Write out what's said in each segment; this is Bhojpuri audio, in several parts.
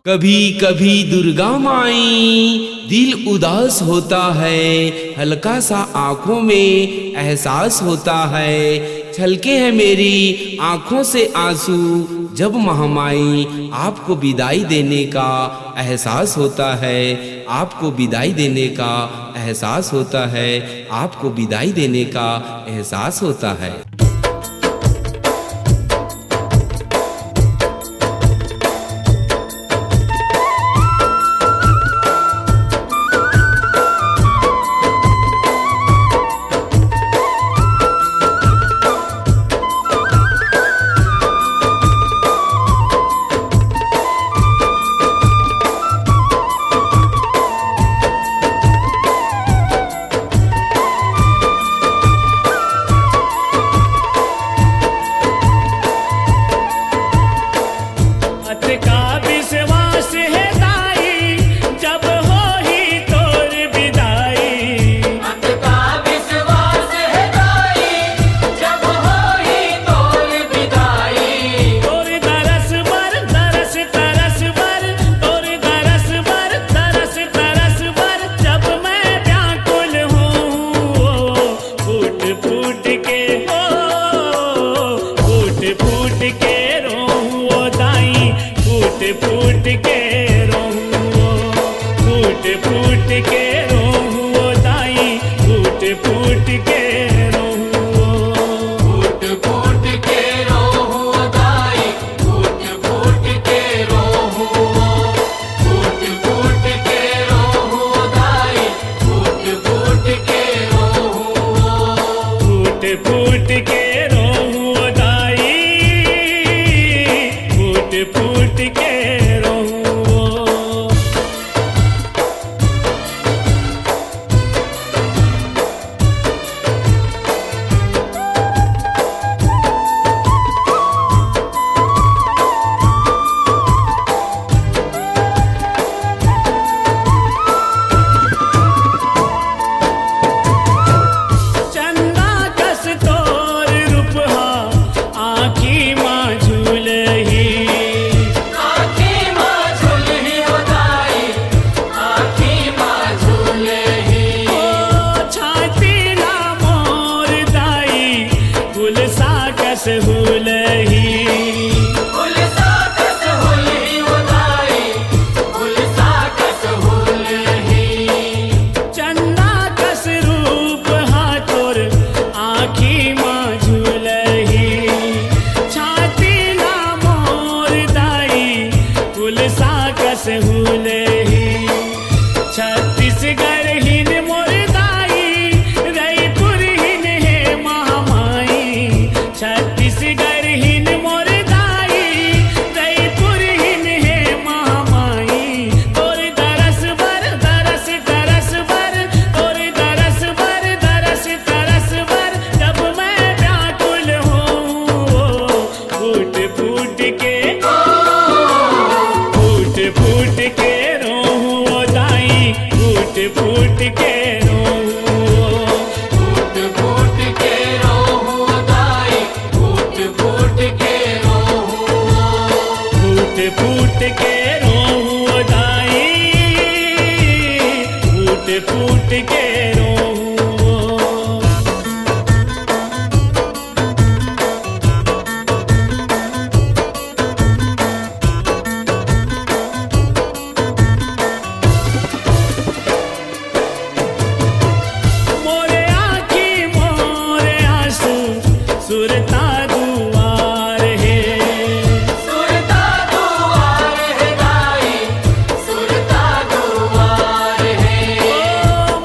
कभी कभी दुर्गा माई दिल उदास होता है, हल्का सा आंखों में एहसास होता है। छलके हैं मेरी आंखों से आंसू जब महामाई आपको विदाई देने का एहसास होता है। आपको विदाई देने का एहसास होता है। आपको विदाई देने का एहसास होता है।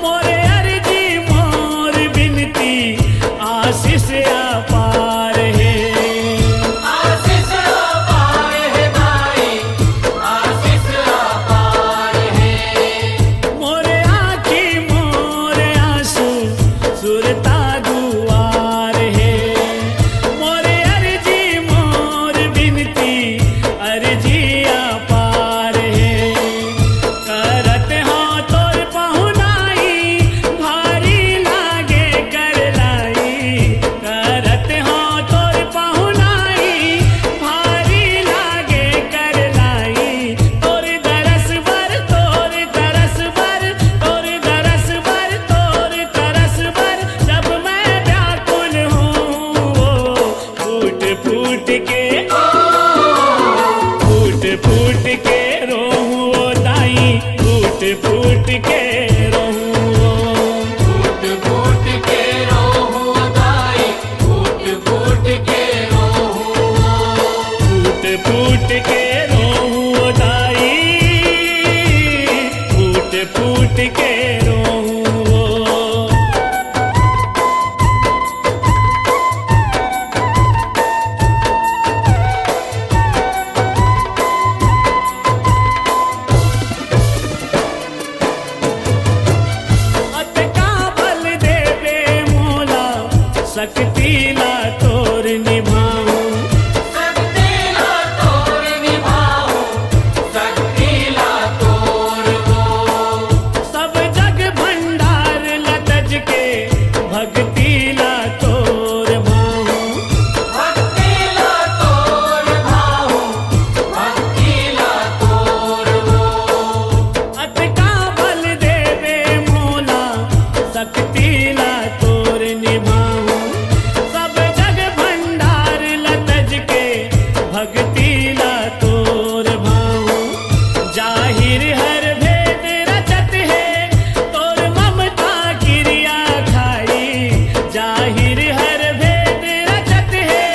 मोरे अर्जी सकतीला तोर निभाऊं, सकतीला तोर निभाऊं, सकतीला तोर वो। सब जग भंडार लतज के भक्तिला तोर भाऊं, भक्तिला तोर भाऊं, भक्तिला तोर वो। अतका बल देवे मोला सकतीला तोर निभाऊं, सब जग भंडार लतज के भक्तिला तोर भाऊं। जाहिर हर भेद रचत है तोर ममता क्रिया खाई, जाहिर हर भेद रचत है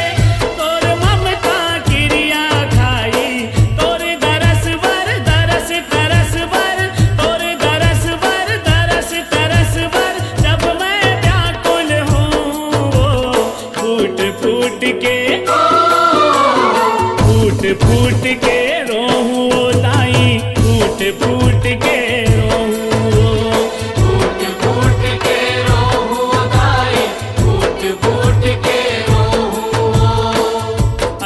तोर ममता क्रिया खाई। तोर दरस वर दरस तरस वर, तोर दरस वर दरस तरस वर, जब मैं व्याकुल हूँ वो फूट फूट के फूट के रोहूं ओ दाई, फूट फूट के रोहूं। फूट फूट के रोहूं दाई, फूट फूट के रोहूं।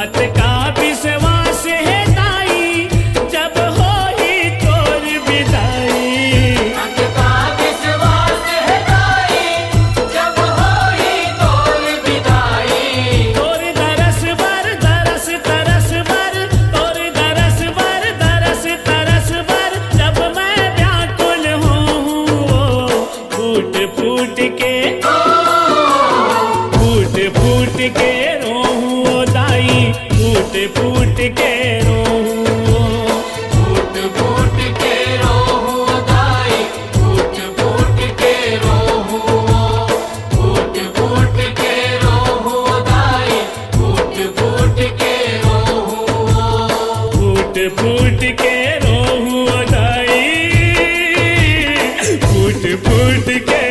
अतका विश्वास है दाई जब हो ही तोर विदाई, अतका विश्वास है दाई, जब होई तोर विदाई। तोर दरस वर दरस तरस वर, तोर दरस वर दरस तरस वर, जब मैं व्याकुल हूँ वो फूट फूट के रोहूं ओ दाई, फूट फूट के रोहूं। फूट फूट के रोहूं दाई, फूट फूट के रोहूं। फूट फूट के रोहूं दाई, फूट फूट के रोहूं। फूट फूट के रोहूं ओ दाई, फूट फूट के